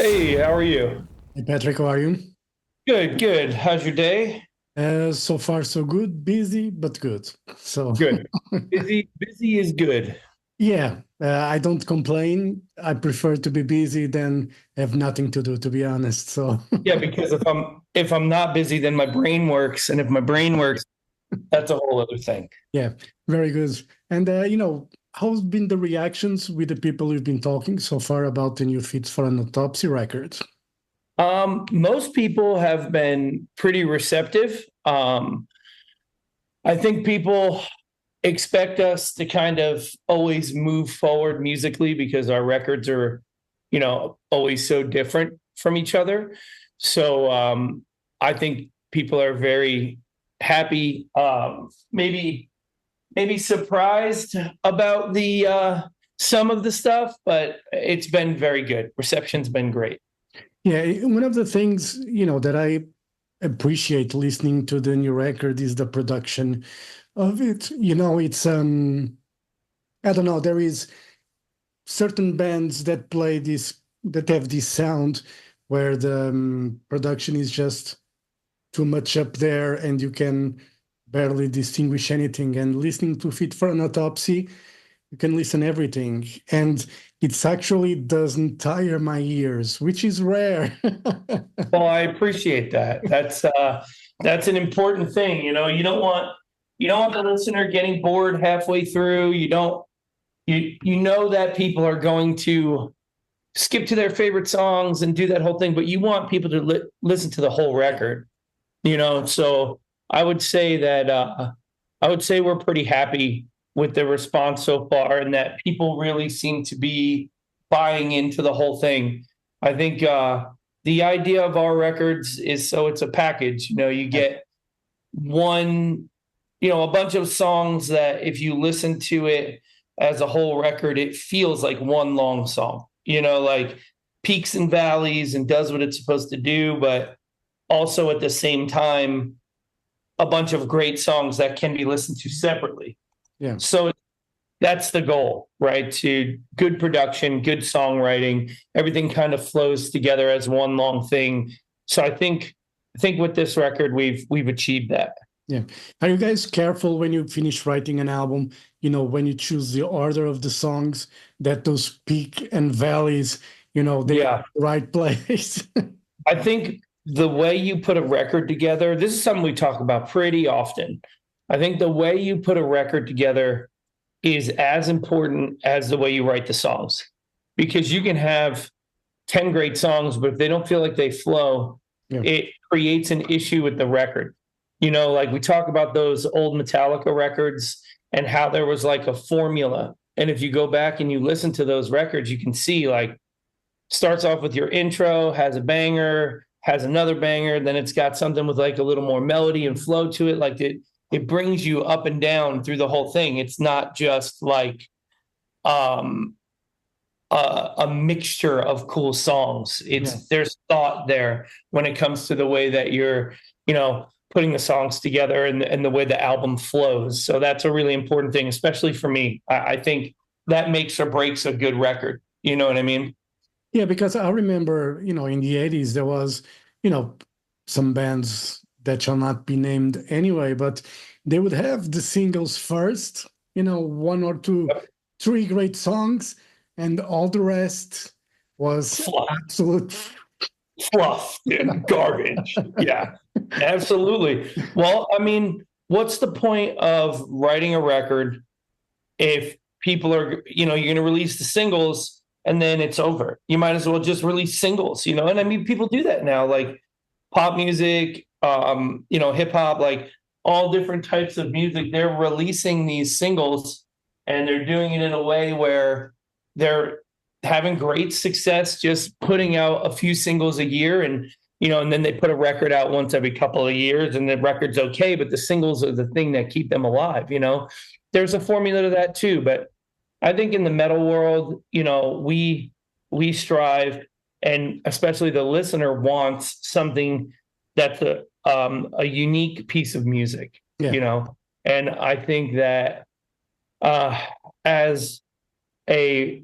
Hey, how are you? Hey Patrick, how are you? Good, good. How's your day? So far so good. Busy but good. So Good. Busy is good. yeah, I don't complain. I prefer to be busy than have nothing to do, to be honest. So Yeah, because if I'm not busy, then my brain works, and if my brain works, that's a whole other thing. yeah, very good. And how's been the reactions with the people you've been talking so far about the new Fit for an Autopsy record? Most people have been pretty receptive. I think people expect us to kind of always move forward musically because our records are, always so different from each other. So I think people are very happy, maybe surprised about the some of the stuff, but it's been very good. Reception's been great. Yeah, one of the things, that I appreciate listening to the new record is the production of it. It's I don't know, there is certain bands that play this that have this sound where the production is just too much up there and you can barely distinguish anything. And listening to Fit for an Autopsy, you can listen everything, and it's actually doesn't tire my ears, which is rare. Well, I appreciate that. That's an important thing. You don't want the listener getting bored halfway through. You know that people are going to skip to their favorite songs and do that whole thing, but you want people to listen to the whole record. So I would say that I would say we're pretty happy with the response so far, and that people really seem to be buying into the whole thing. I think the idea of our records is so it's a package. You get one, a bunch of songs that if you listen to it as a whole record, it feels like one long song. Like peaks and valleys, and does what it's supposed to do, but also at the same time a bunch of great songs that can be listened to separately. Yeah. So that's the goal, right? To good production, good songwriting, everything kind of flows together as one long thing. So I think with this record we've achieved that. Yeah. Are you guys careful when you finish writing an album, when you choose the order of the songs, that those peak and valleys, they are Yeah. the right place? I think the way you put a record together, this is something we talk about pretty often. I think the way you put a record together is as important as the way you write the songs, because you can have 10 great songs, but if they don't feel like they flow, Yeah. it creates an issue with the record. Like we talk about those old Metallica records and how there was like a formula. And if you go back and you listen to those records, you can see like starts off with your intro, has a banger, has another banger, then it's got something with like a little more melody and flow to it. Like it brings you up and down through the whole thing. It's not just like um a mixture of cool songs. Yeah. There's thought there when it comes to the way that you're, putting the songs together, and the way the album flows. So that's a really important thing, especially for me. I think that makes or breaks a good record. You know what I mean? Yeah, because I remember, in the 80s, there was, you know, some bands that shall not be named anyway, but they would have the singles first, one or two, Yep. three great songs, and all the rest was Fluff, absolute. fluff, and garbage. Yeah, absolutely. Well, I mean, what's the point of writing a record if people are, you're going to release the singles and then it's over? You might as well just release singles, And I mean, people do that now, like pop music, hip hop, like all different types of music. They're releasing these singles, and they're doing it in a way where they're having great success just putting out a few singles a year, and then they put a record out once every couple of years, and the record's okay, but the singles are the thing that keep them alive. There's a formula to that too, but I think in the metal world, we strive, and especially the listener wants something that's a unique piece of music, Yeah. and I think that as a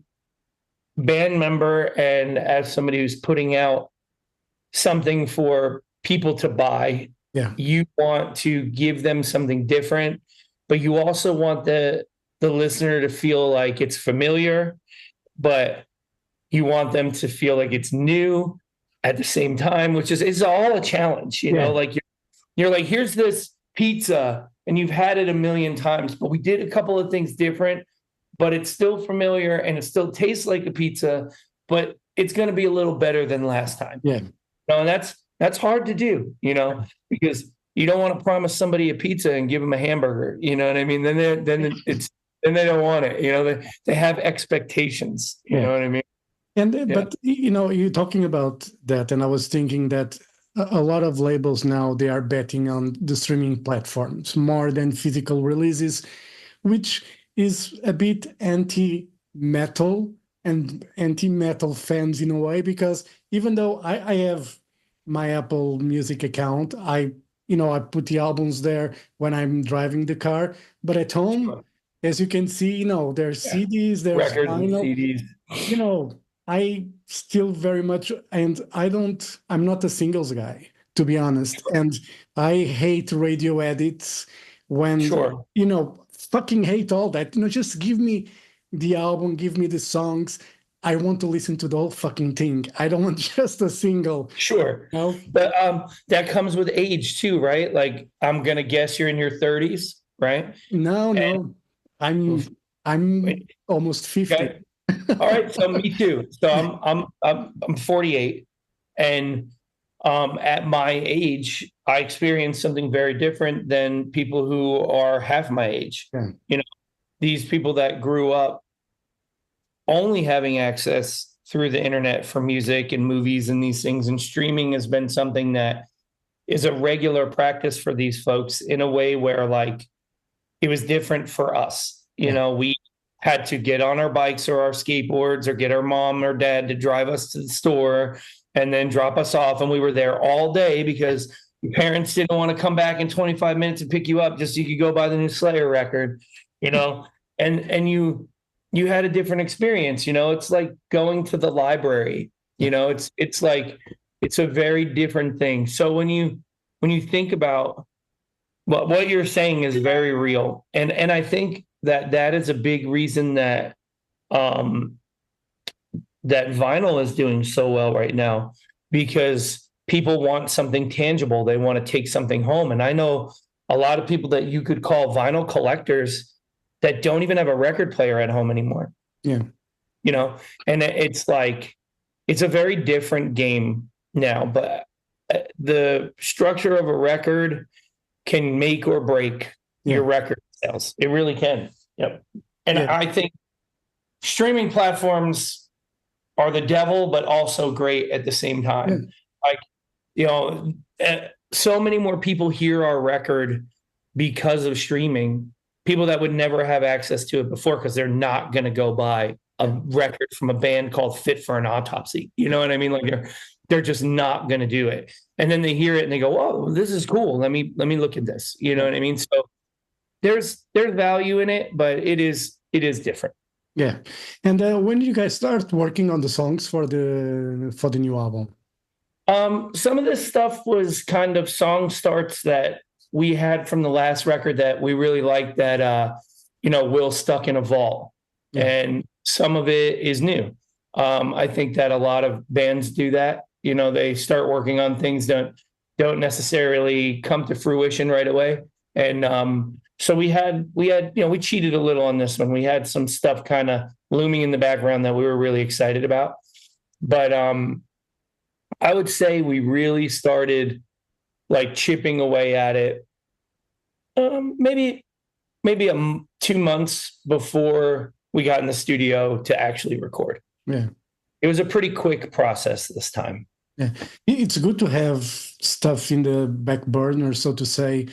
band member and as somebody who's putting out something for people to buy, Yeah. you want to give them something different, but you also want the listener to feel like it's familiar, but you want them to feel like it's new at the same time, which is it's all a challenge, you know, like you're like, here's this pizza and you've had it a million times, but we did a couple of things different, but it's still familiar and it still tastes like a pizza, but it's going to be a little better than last time. Yeah. And that's hard to do, you know, because you don't want to promise somebody a pizza and give them a hamburger. You know what I mean? Then they don't want it. You know, they have expectations. You know what I mean? And but you're talking about that, and I was thinking that a lot of labels now, they are betting on the streaming platforms more than physical releases, which is a bit anti-metal and anti-metal fans in a way, because even though I have my Apple Music account, I put the albums there when I'm driving the car, but at home, as you can see, there's CDs, there's records and vinyl. CDs. I still very much, and I'm not a singles guy, to be honest. And I hate radio edits when, fucking hate all that. Just give me the album, give me the songs. I want to listen to the whole fucking thing. I don't want just a single. Sure. You know? But that comes with age too, right? Like I'm gonna guess you're in your 30s, right? No. I'm almost 50. Okay. All right, so me too. So I'm 48, and at my age, I experienced something very different than people who are half my age. Yeah. These people that grew up only having access through the internet for music and movies and these things, and streaming has been something that is a regular practice for these folks in a way where like it was different for us. We had to get on our bikes or our skateboards or get our mom or dad to drive us to the store and then drop us off. And we were there all day because your parents didn't want to come back in 25 minutes and pick you up just so you could go buy the new Slayer record, and you had a different experience. It's like going to the library, it's like, it's a very different thing. So when you think about what you're saying is very real. And I think that is a big reason that that vinyl is doing so well right now, because people want something tangible. They want to take something home. And I know a lot of people that you could call vinyl collectors that don't even have a record player at home anymore. Yeah. And it's like, it's a very different game now, but the structure of a record can make or break your record sales. It really can. Yep. And I think streaming platforms are the devil, but also great at the same time. Like, so many more people hear our record because of streaming, people that would never have access to it before, because they're not going to go buy a record from a band called Fit For An Autopsy. You know what I mean? Like they're just not going to do it. And then they hear it and they go, "Oh, this is cool. Let me look at this." You know what I mean? So there's value in it, but it is different. Yeah. And when did you guys start working on the songs for the new album? Some of this stuff was kind of song starts that we had from the last record that we really liked, that Will Stuck in a Vault. Yeah. And some of it is new. I think that a lot of bands do that. They start working on things that don't necessarily come to fruition right away. And so we cheated a little on this one. We had some stuff kind of looming in the background that we were really excited about. But I would say we really started like chipping away at it maybe 2 months before we got in the studio to actually record. Yeah. It was a pretty quick process this time. Yeah. It's good to have stuff in the back burner, so to say,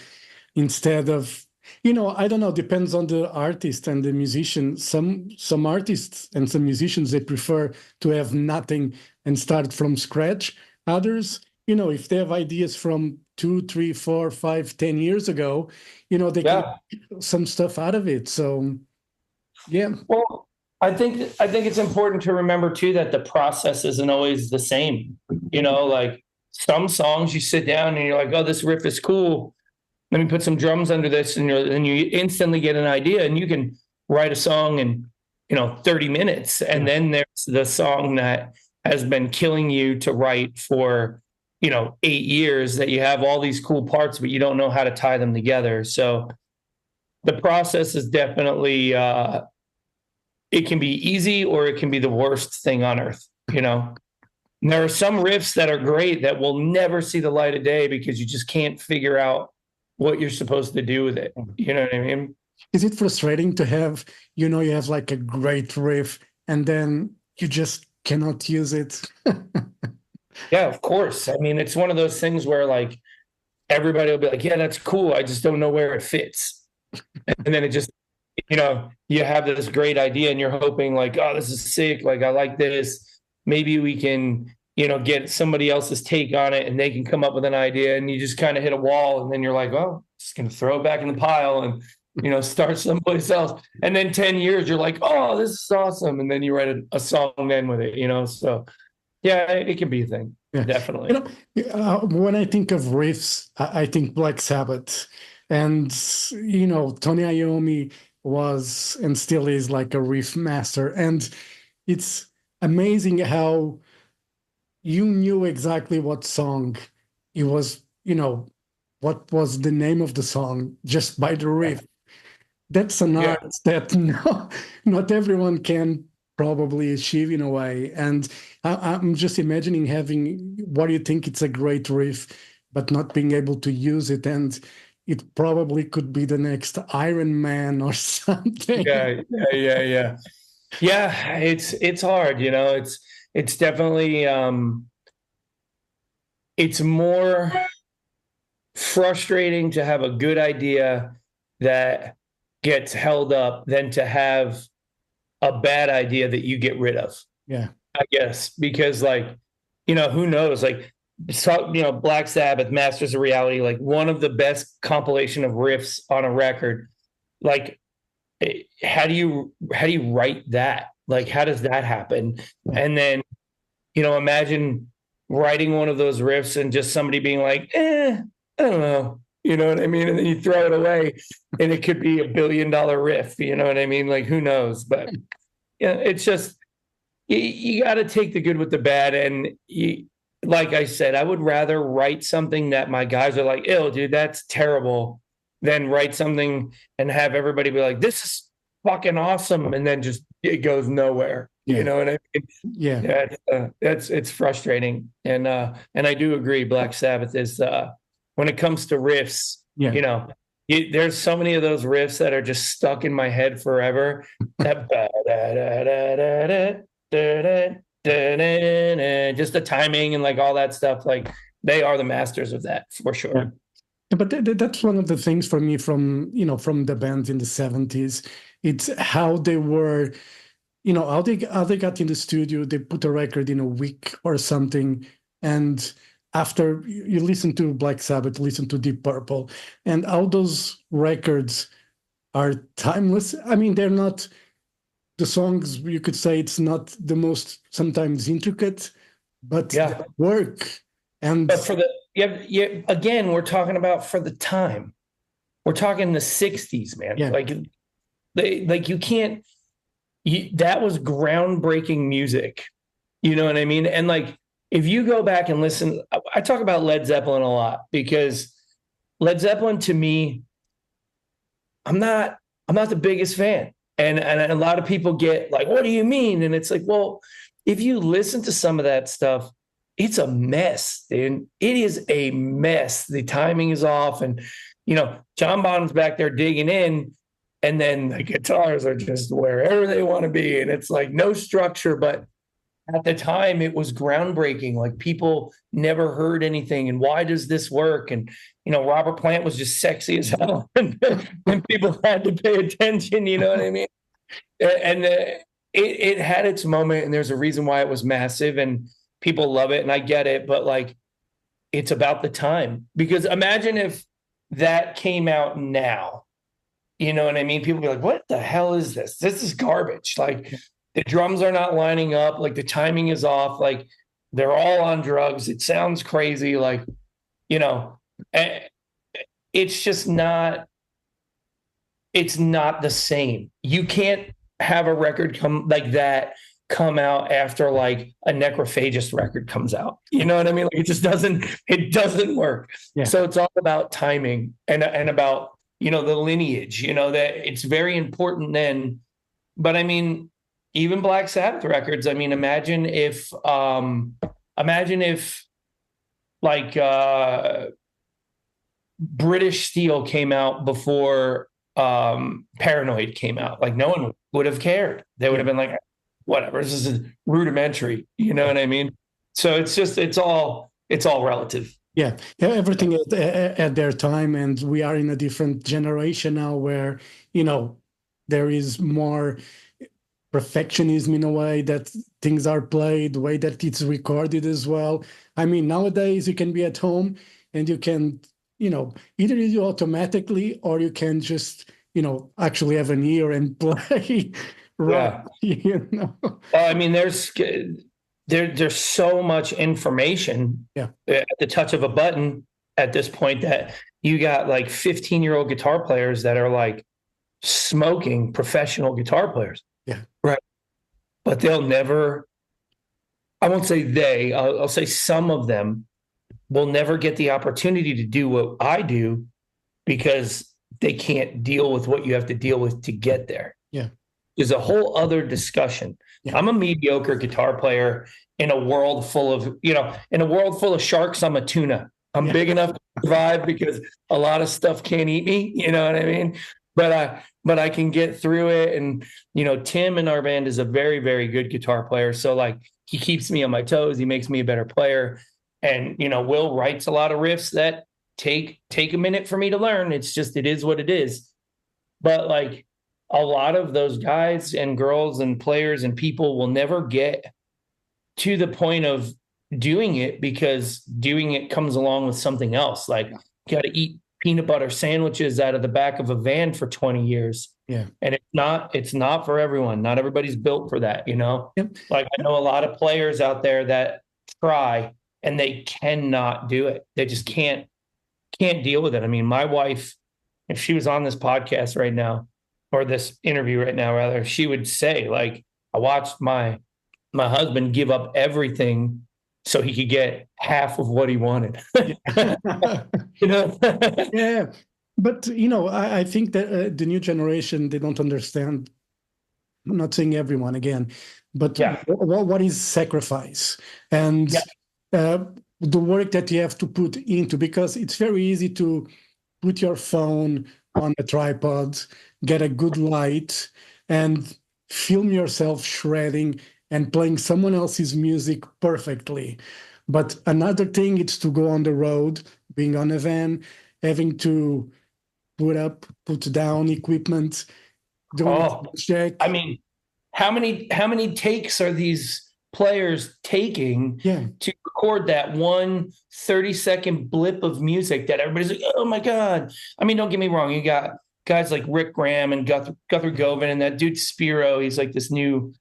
instead of, I don't know, depends on the artist and the musician. Some artists and some musicians, they prefer to have nothing and start from scratch. Others, if they have ideas from 2, 3, 4, 5, 10 years ago, they can get some stuff out of it. So, yeah. Well, I think it's important to remember too that the process isn't always the same. Like some songs you sit down and you're like, oh, this riff is cool. Let me put some drums under this, and you instantly get an idea, and you can write a song in 30 minutes. And then there's the song that has been killing you to write for 8 years, that you have all these cool parts, but you don't know how to tie them together. So the process is definitely it can be easy or it can be the worst thing on earth. And there are some riffs that are great that will never see the light of day because you just can't figure out what you're supposed to do with it. You know what I mean? Is it frustrating to have, you have like a great riff and then you just cannot use it? Yeah, of course. I mean, it's one of those things where like everybody will be like, yeah, that's cool. I just don't know where it fits. And then it just, you have this great idea and you're hoping like, oh, this is sick. Like, I like this. Maybe we can, get somebody else's take on it and they can come up with an idea, and you just kind of hit a wall, and then you're like, oh, just going to throw it back in the pile and, start someplace else. And then 10 years, you're like, oh, this is awesome. And then you write a song then with it, so yeah, it can be a thing. Yeah. Definitely. When I think of riffs, I think Black Sabbath, and, Tony Iommi was and still is like a riff master. And it's amazing how you knew exactly what song it was, what was the name of the song just by the riff. That's an art that not everyone can probably achieve in a way. And I'm just imagining having what you think it's a great riff, but not being able to use it. And it probably could be the next Iron Man or something. Yeah. Yeah, it's hard, it's definitely it's more frustrating to have a good idea that gets held up than to have a bad idea that you get rid of. Yeah. I guess, because like, who knows? Like, so, Black Sabbath, Masters of Reality, like one of the best compilation of riffs on a record. Like, how do you write that? Like, how does that happen? And then, imagine writing one of those riffs and just somebody being like, I don't know. You know what I mean? And then you throw it away and it could be $1 billion riff. You know what I mean? Like, who knows? But yeah, it's just, you got to take the good with the bad. And like I said, I would rather write something that my guys are like, ew, dude, that's terrible, than write something and have everybody be like, this is fucking awesome. And then just, it goes nowhere. You know what I mean? Yeah. It's frustrating. And I do agree. Black Sabbath is, when it comes to riffs, there's so many of those riffs that are just stuck in my head forever. Just the timing and like all that stuff, like they are the masters of that for sure. Yeah. But that's one of the things for me from the band in the 70s. It's how they were, how they got in the studio. They put a record in a week or something, and after you listen to Black Sabbath, listen to Deep Purple, and all those records are timeless. I mean, they're not the songs, you could say it's not the most sometimes intricate, but they work. And but for the again, we're talking about for the time. We're talking the 60s, man. Yeah. Like you can't. That was groundbreaking music. You know what I mean? And like, if you go back and listen, I talk about Led Zeppelin a lot because Led Zeppelin, to me, I'm not the biggest fan. And a lot of people get like, what do you mean? And it's like, well, if you listen to some of that stuff, it's a mess, dude. It is a mess. The timing is off. And, John Bonham's back there digging in, and then the guitars are just wherever they want to be. And it's like no structure, but at the time it was groundbreaking. Like, people never heard anything. And why does this work? And, Robert Plant was just sexy as hell. and people had to pay attention. You know what I mean? And it had its moment, and there's a reason why it was massive and people love it. And I get it, but like, it's about the time, because imagine if that came out now, You know what I mean? People be like, what the hell is this? This is garbage. Like the drums are not lining up. Like the timing is off. Like they're all on drugs. It sounds crazy. Like, you know, eh, it's just not, it's not the same. You can't have a record come like that come out after like a necrophagist record comes out. You know what I mean? Like it doesn't work. Yeah. So it's all about timing and about, you know, the lineage, you know, that it's very important then. But I mean, even Black Sabbath records, I mean, imagine if like British Steel came out before Paranoid came out. Like no one would have cared. They would have been like, whatever, this is rudimentary. You know what I mean? So it's just it's all relative. Yeah, everything at their time, and we are in a different generation now where, you know, there is more perfectionism in a way that things are played, the way that it's recorded as well. I mean, nowadays you can be at home and you can, you know, either you do automatically or you can just, you know, actually have an ear and play. Right. You know. I mean, there's so much information at the touch of a button at this point that you got like 15-year-old guitar players that are like smoking professional guitar players. Yeah. Right. But they'll never, I won't say I'll say some of them will never get the opportunity to do what I do because they can't deal with what you have to deal with to get there. Yeah. There's a whole other discussion. Yeah. I'm a mediocre guitar player in a world full of, you know, in a world full of sharks. I'm a tuna. I'm big enough to survive because a lot of stuff can't eat me. You know what I mean? But I can get through it. And, you know, Tim in our band is a very, very good guitar player. So like he keeps me on my toes. He makes me a better player. And, you know, Will writes a lot of riffs that take a minute for me to learn. It's just, it is what it is. But like, a lot of those guys and girls and players and people will never get to the point of doing it because doing it comes along with something else. Like you got to eat peanut butter sandwiches out of the back of a van for 20 years. Yeah. And it's not for everyone. Not everybody's built for that, you know? Yep. Like I know a lot of players out there that try and they cannot do it. They just can't deal with it. I mean, my wife, if she was on this podcast right now, or this interview right now, rather, she would say, like, I watched my husband give up everything so he could get half of what he wanted. You know? Yeah. But, you know, I think that the new generation, they don't understand. I'm not saying everyone again, but what is sacrifice? And the work that you have to put into, because it's very easy to put your phone on a tripod, get a good light, and film yourself shredding and playing someone else's music perfectly. But another thing is to go on the road, being on a van, having to put down equipment, doing check. I mean, how many takes are these players taking to record that one 30-second blip of music that everybody's like, oh my God. I mean, don't get me wrong. You got guys like Rick Graham and Guthrie Govan and that dude Spiro. He's like this new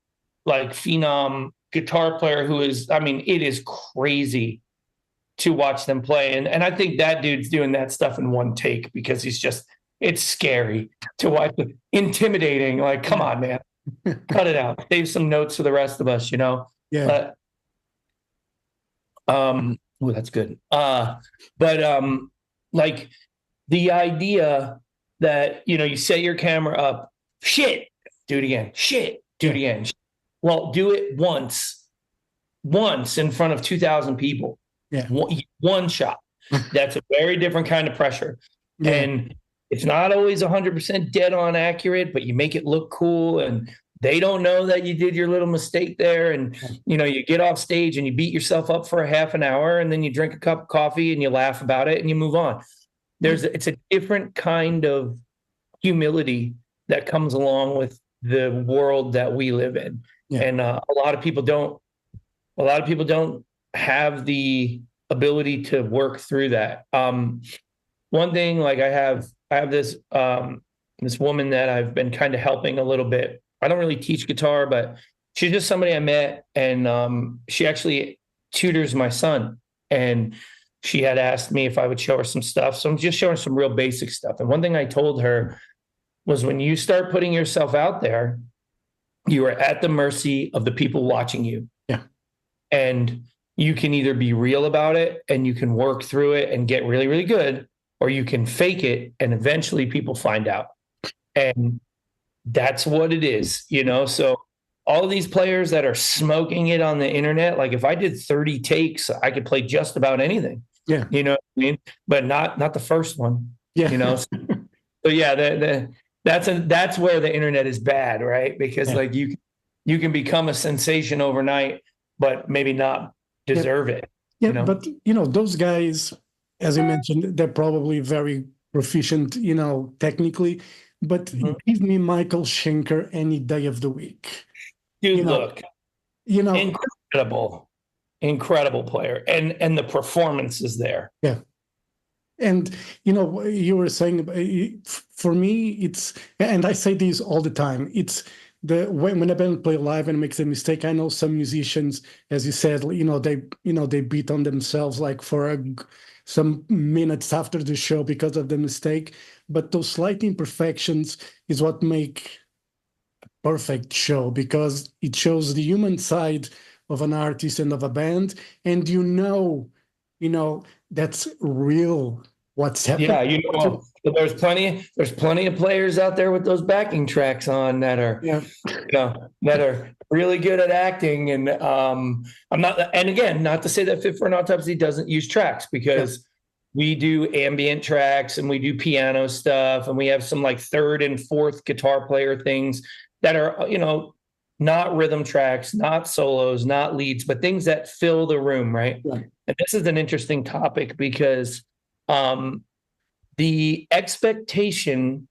like phenom guitar player who is, I mean, it is crazy to watch them play. And I think that dude's doing that stuff in one take because it's scary to watch, intimidating. Like, come on, man, cut it out. Save some notes for the rest of us, you know? Yeah. But, that's good. Like the idea that, you know, you set your camera up, shit, do it again, shit, do it again. Well, do it once in front of 2,000 people. Yeah. One shot. That's a very different kind of pressure. Yeah. And it's not always 100% dead on accurate, but you make it look cool and they don't know that you did your little mistake there. And, you know, you get off stage and you beat yourself up for a half an hour and then you drink a cup of coffee and you laugh about it and you move on. It's a different kind of humility that comes along with the world that we live in. Yeah. And a lot of people don't have the ability to work through that. One thing, like I have this this woman that I've been kind of helping a little bit. I don't really teach guitar, but she's just somebody I met, and she actually tutors my son. And she had asked me if I would show her some stuff. So I'm just showing her some real basic stuff. And one thing I told her was, when you start putting yourself out there, you are at the mercy of the people watching you. Yeah. And you can either be real about it and you can work through it and get really, really good, or you can fake it and eventually people find out. And that's what it is, you know? So all of these players that are smoking it on the internet, like if I did 30 takes, I could play just about anything. Yeah. You know what I mean? But not the first one. Yeah. You know? So yeah, that's where the internet is bad, right? Because like you can become a sensation overnight, but maybe not deserve it. Yeah, You know? but those guys, as I mentioned, they're probably very proficient, technically. But give me Michael Schenker any day of the week. Dude, look, incredible player, and the performance is there. Yeah. And you were saying, for me, it's, and I say this all the time, it's when a band play live and makes a mistake. I know some musicians, as you said, they beat on themselves like for some minutes after the show because of the mistake. But those slight imperfections is what make a perfect show, because it shows the human side of an artist and of a band, and that's real. What's happening? Yeah, there's plenty of players out there with those backing tracks on that are, that are really good at acting. And and again, not to say that Fit for an Autopsy doesn't use tracks, because we do ambient tracks and we do piano stuff, and we have some like third and fourth guitar player things that are, not rhythm tracks, not solos, not leads, but things that fill the room, right? And this is an interesting topic, because the expectation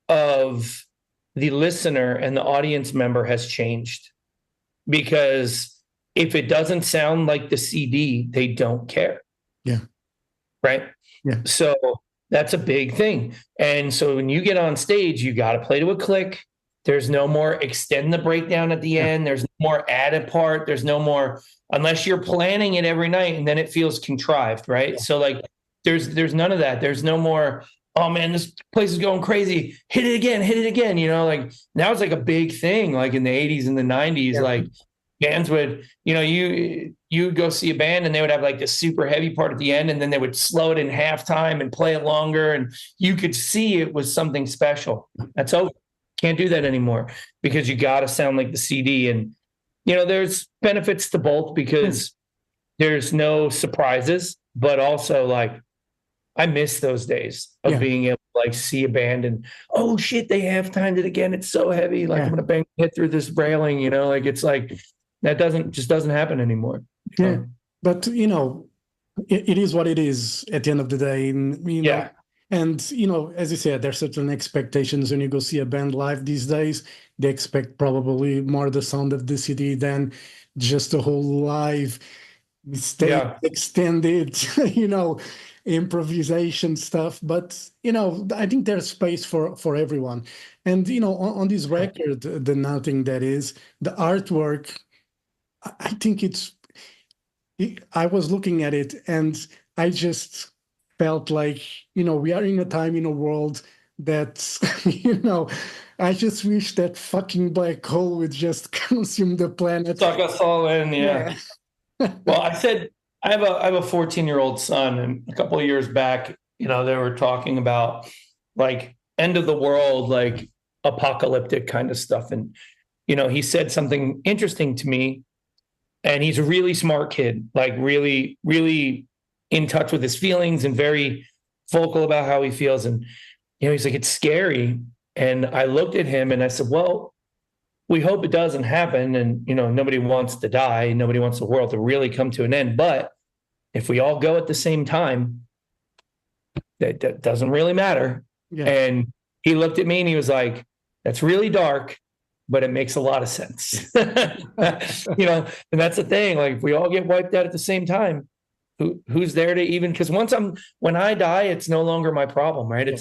of the listener and the audience member has changed, because if it doesn't sound like the CD, they don't care. Yeah. Right. Yeah. So that's a big thing. And so when you get on stage, you got to play to a click. There's no more extend the breakdown at the end. There's no more add a part. There's no more, unless you're planning it every night, and then it feels contrived. Right. So like, there's none of that. There's no more, oh man, this place is going crazy. Hit it again. Like now it's like a big thing. Like in the 80s and the 90s, like bands would, you would go see a band and they would have like this super heavy part at the end, and then they would slow it in halftime and play it longer. And you could see it was something special. That's over. Can't do that anymore, because you got to sound like the CD. And, there's benefits to both, because there's no surprises, but also like, I miss those days of being able to like see a band and, oh shit, they half-timed it again. It's so heavy. Like I'm going to bang my head through this railing, like, it's like, that doesn't happen anymore. Yeah. But, it is what it is at the end of the day. And, and, as you said, there's certain expectations when you go see a band live these days. They expect probably more the sound of the CD than just the whole live mistake, extended, improvisation stuff. But I think there's space for everyone. And on this record, the Nothing That Is, the artwork, I think I was looking at it and I just felt like we are in a time, in a world that I just wish that fucking black hole would just consume the planet, suck us all in. Well, I said I have a 14-year-old son, and a couple of years back, they were talking about like end of the world, like apocalyptic kind of stuff. And, he said something interesting to me, and he's a really smart kid, like really, really in touch with his feelings and very vocal about how he feels. And, he's like, it's scary. And I looked at him and I said, well, we hope it doesn't happen. And, nobody wants to die. Nobody wants the world to really come to an end. But if we all go at the same time, that doesn't really matter. Yeah. And he looked at me and he was like, that's really dark, but it makes a lot of sense. And that's the thing. Like, if we all get wiped out at the same time, who's there to even, because when I die, it's no longer my problem, right?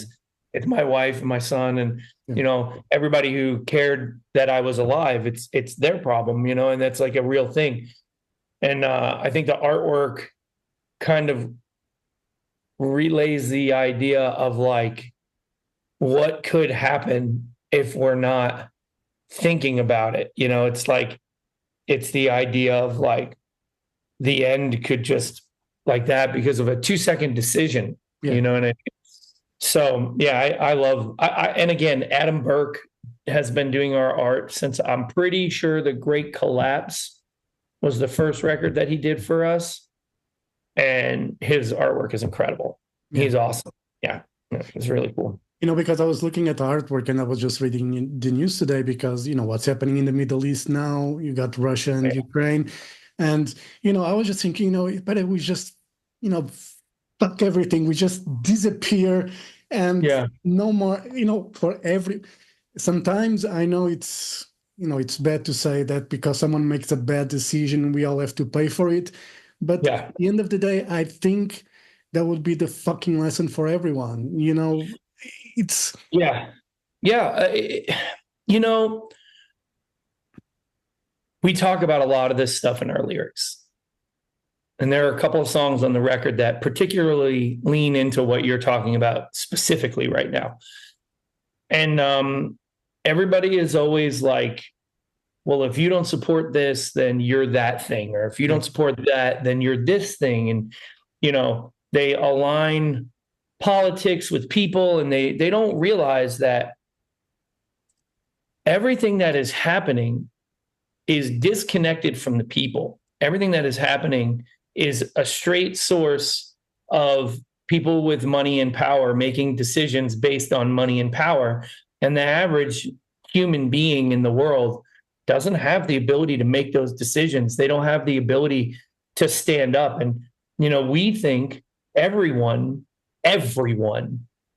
It's my wife and my son, and Yeah. you know, everybody who cared that I was alive. It's their problem, you know, and that's like a real thing. And I think the artwork kind of relays the idea of like what could happen if we're not thinking about it. You know, it's like it's the idea of like the end could just like that because of a 2-second decision. Yeah. You know, and so yeah, I love and again, Adam Burke has been doing our art since I'm pretty sure The Great Collapse was the first record that he did for us. And his artwork is incredible. Yeah. He's awesome. Yeah, it's really cool. You know, because I was looking at the artwork and I was just reading the news today because, you know, what's happening in the Middle East now, you got Russia and Ukraine. And, you know, I was just thinking, you know, better we just, you know, fuck everything. We just disappear and no more, you know, sometimes I know it's, you know, it's bad to say that because someone makes a bad decision, we all have to pay for it. But at the end of the day, I think that would be the fucking lesson for everyone. You know, it's you know, we talk about a lot of this stuff in our lyrics, and there are a couple of songs on the record that particularly lean into what you're talking about specifically right now. And everybody is always like, well, if you don't support this, then you're that thing, or if you don't support that, then you're this thing. And you know, they align politics with people, and they don't realize that everything that is happening is disconnected from the people. Everything that is happening is a straight source of people with money and power making decisions based on money and power. And the average human being in the world doesn't have the ability to make those decisions. They don't have the ability to stand up. And, you know, we think everyone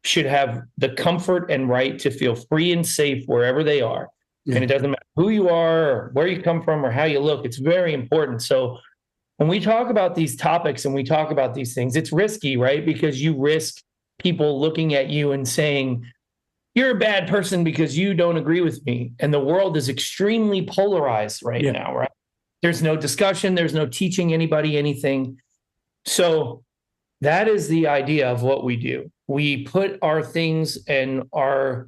should have the comfort and right to feel free and safe wherever they are. And it doesn't matter who you are or where you come from or how you look. It's very important. So when we talk about these topics and we talk about these things, it's risky, right? Because you risk people looking at you and saying, you're a bad person because you don't agree with me. And the world is extremely polarized right now, right? There's no discussion. There's no teaching anybody anything. So that is the idea of what we do. We put our things and our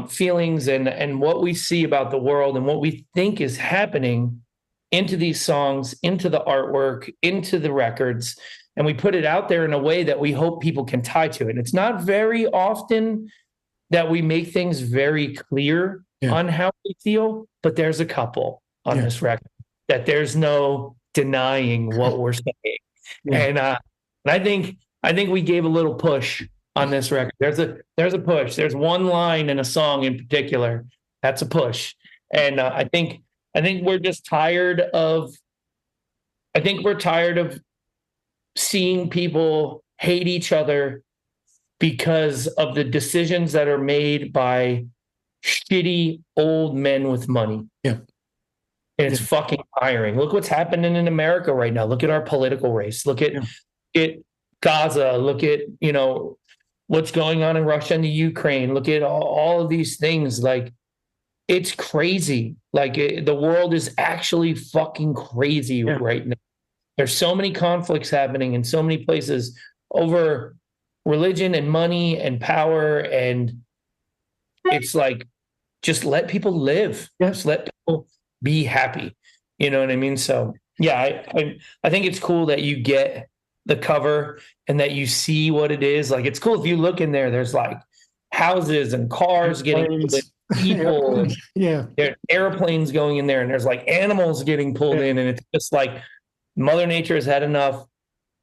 feelings and what we see about the world and what we think is happening into these songs, into the artwork, into the records, and we put it out there in a way that we hope people can tie to it. And it's not very often that we make things very clear on how we feel, but there's a couple on this record that there's no denying what we're saying. And I think we gave a little push on this record. There's a push. There's one line in a song in particular that's a push. And I think we're just tired of. I think we're tired of seeing people hate each other because of the decisions that are made by shitty old men with money. And it's fucking tiring. Look what's happening in America right now. Look at our political race. Look at Gaza. Look at, you know, what's going on in Russia and the Ukraine. Look at all of these things. Like, it's crazy. Like, the world is actually fucking crazy right now. There's so many conflicts happening in so many places over religion and money and power. And it's like, just let people live. Just let people be happy. You know what I mean? So yeah, I think it's cool that you get the cover and that you see what it is. Like, it's cool if you look in there, there's like houses and cars getting people, and there's airplanes going in there, and there's like animals getting pulled in, and it's just like Mother Nature has had enough.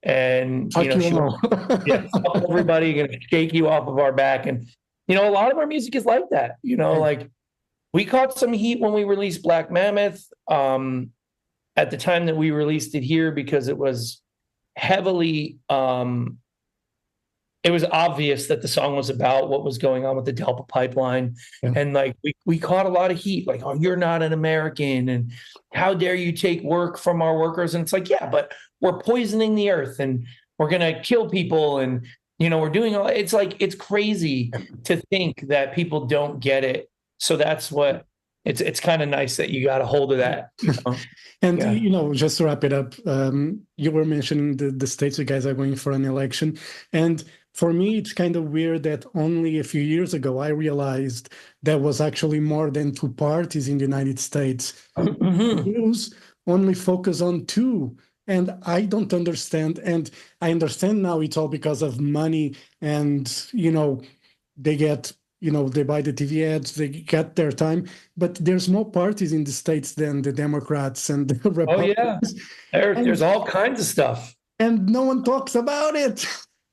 And you know, everybody gonna shake you off of our back. And you know, a lot of our music is like that. You know, like we caught some heat when we released Black Mammoth at the time that we released it here, because it was heavily it was obvious that the song was about what was going on with the Delta pipeline. And like we caught a lot of heat, like, oh, you're not an American, and how dare you take work from our workers? And it's like, yeah, but we're poisoning the earth and we're gonna kill people, and we're doing all, it's like, it's crazy to think that people don't get it. So that's what it's kind of nice that you got a hold of that. And, Yeah. just to wrap it up, you were mentioning the states you guys are going for an election. And for me, it's kind of weird that only a few years ago, I realized there was actually more than two parties in the United States. Mhm. News only focus on two. And I don't understand. And I understand now it's all because of money and, they get, they buy the TV ads, they get their time. But there's more parties in the States than the Democrats and the Oh yeah. Republicans. There's And, all kinds of stuff. and no one talks about it.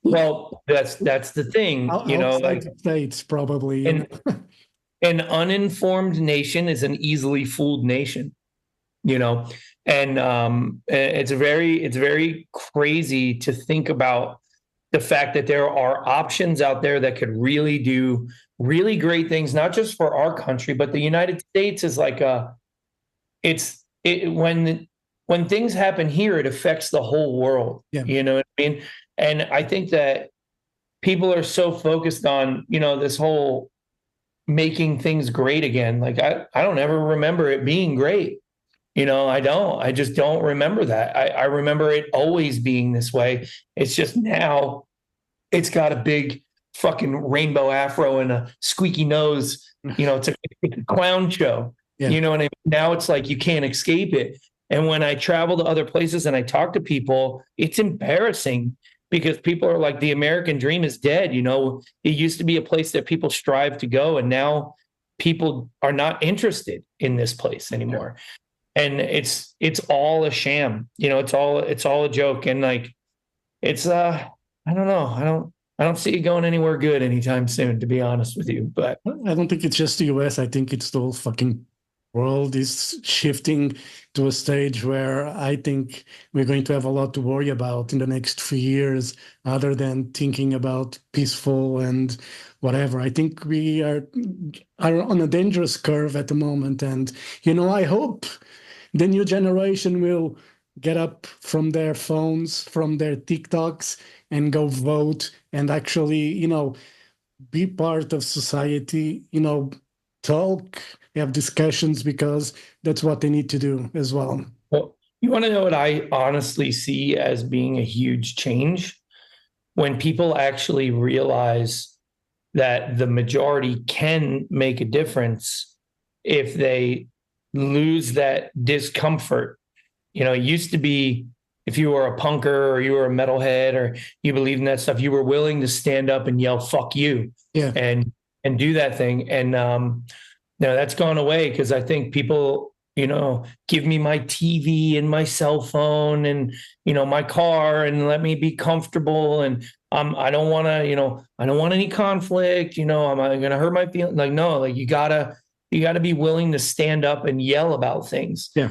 Well, that's the thing, Outside like the States, probably. an uninformed nation is an easily fooled nation, and it's very crazy to think about the fact that there are options out there that could really do really great things, not just for our country, but the United States is like when things happen here, it affects the whole world. Yeah. You know what I mean? And I think that people are so focused on, this whole making things great again. Like I don't ever remember it being great. I just don't remember that. I remember it always being this way. It's just now it's got a big fucking rainbow afro and a squeaky nose. It's a clown show. Yeah. You know what I mean? Now it's like you can't escape it. And when I travel to other places and I talk to people, it's embarrassing because people are like, the American dream is dead. It used to be a place that people strive to go. And now people are not interested in this place anymore. And it's all a sham. It's all a joke. And like, it's, I don't know. I don't see it going anywhere good anytime soon, to be honest with you. But I don't think it's just the US. I think it's the whole fucking world is shifting to a stage where I think we're going to have a lot to worry about in the next few years, other than thinking about peaceful and whatever. I think we are on a dangerous curve at the moment. And, I hope the new generation will get up from their phones, from their TikToks, and go vote and actually, be part of society, talk, have discussions, because that's what they need to do as well. Well, you want to know what I honestly see as being a huge change? When people actually realize that the majority can make a difference if they lose that discomfort. It used to be if you were a punker or you were a metalhead or you believed in that stuff, you were willing to stand up and yell, fuck you, and do that thing. And that's gone away because I think people, give me my TV and my cell phone and, my car and let me be comfortable. And I don't want to, I don't want any conflict. Am I going to hurt my feelings? Like, no, like you gotta be willing to stand up and yell about things. Yeah.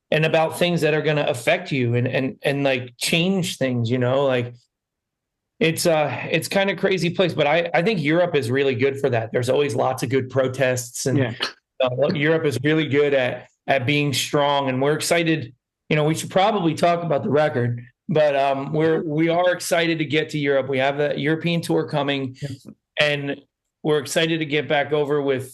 And about things that are going to affect you and like change things, like it's kind of crazy place, but I think Europe is really good for that. There's always lots of good protests and Europe is really good at being strong, and we're excited. We should probably talk about the record, but we are excited to get to Europe. We have the European tour coming, and we're excited to get back over with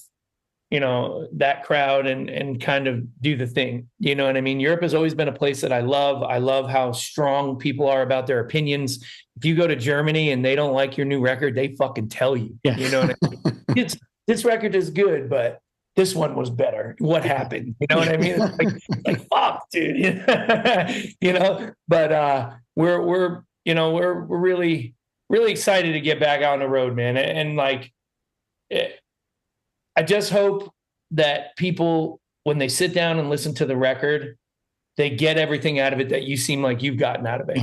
that crowd and kind of do the thing. You know what I mean? Europe has always been a place that I love. I love how strong people are about their opinions. If you go to Germany and they don't like your new record, they fucking tell you. Yeah. You know what I mean? This record is good, but this one was better. What happened? You know what I mean? It's like fuck, dude. But we're really really excited to get back on the road, man. And like I just hope that people, when they sit down and listen to the record, they get everything out of it that you seem like you've gotten out of it,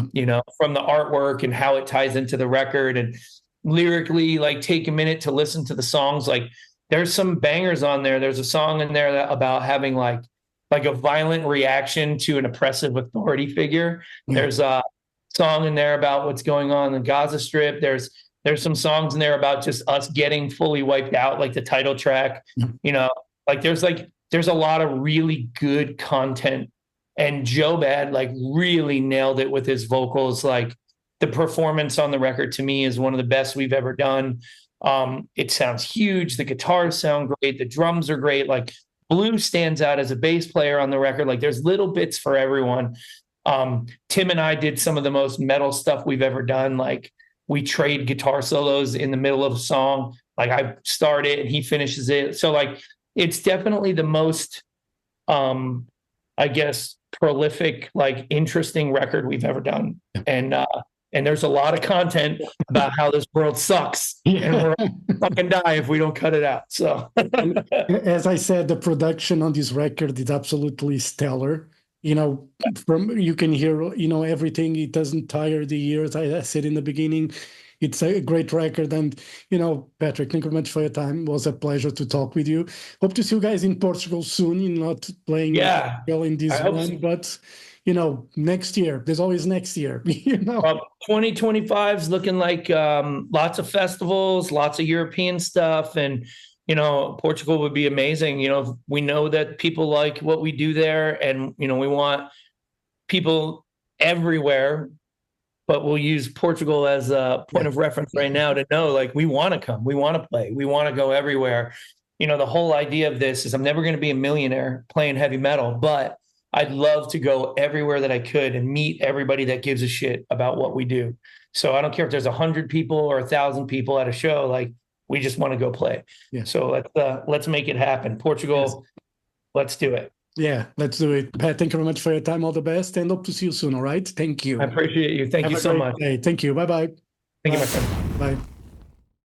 from the artwork and how it ties into the record, and lyrically, like take a minute to listen to the songs. Like there's some bangers on there. There's a song in there about having like a violent reaction to an oppressive authority figure. There's a song in there about what's going on in the Gaza Strip. There's some songs in there about just us getting fully wiped out, like the title track, there's a lot of really good content, and Joe Bad like really nailed it with his vocals. Like the performance on the record to me is one of the best we've ever done. It sounds huge. The guitars sound great. The drums are great. Like Blue stands out as a bass player on the record. Like there's little bits for everyone. Tim and I did some of the most metal stuff we've ever done. Like we trade guitar solos in the middle of a song. Like I start it and he finishes it. So like it's definitely the most, I guess, prolific, like interesting record we've ever done. And there's a lot of content about how this world sucks and we're fucking die if we don't cut it out. So as I said, the production on this record is absolutely stellar. You know, from you can hear, you know, everything. It doesn't tire the ears. I said in the beginning, it's a great record. And, you know, Patrick, thank you very much for your time. It was a pleasure to talk with you. Hope to see you guys in Portugal soon. You're not playing in this one, so. But, you know, next year, there's always next year, you know. 2025 is looking like lots of festivals, lots of European stuff. And, you know, Portugal would be amazing. You know, we know that people like what we do there and, you know, we want people everywhere, but we'll use Portugal as a point of reference right now to know, like, we want to come, we want to play, we want to go everywhere. You know, the whole idea of this is I'm never going to be a millionaire playing heavy metal, but I'd love to go everywhere that I could and meet everybody that gives a shit about what we do. So I don't care if there's 100 people or 1,000 people at a show, like we just want to go play. Yeah. So let's make it happen. Portugal, let's do it. Yeah, let's do it. Pat, thank you very much for your time. All the best and hope to see you soon. All right. Thank you. I appreciate you. Thank you so much. Thank you. Bye-bye. Thank you, my friend. Bye.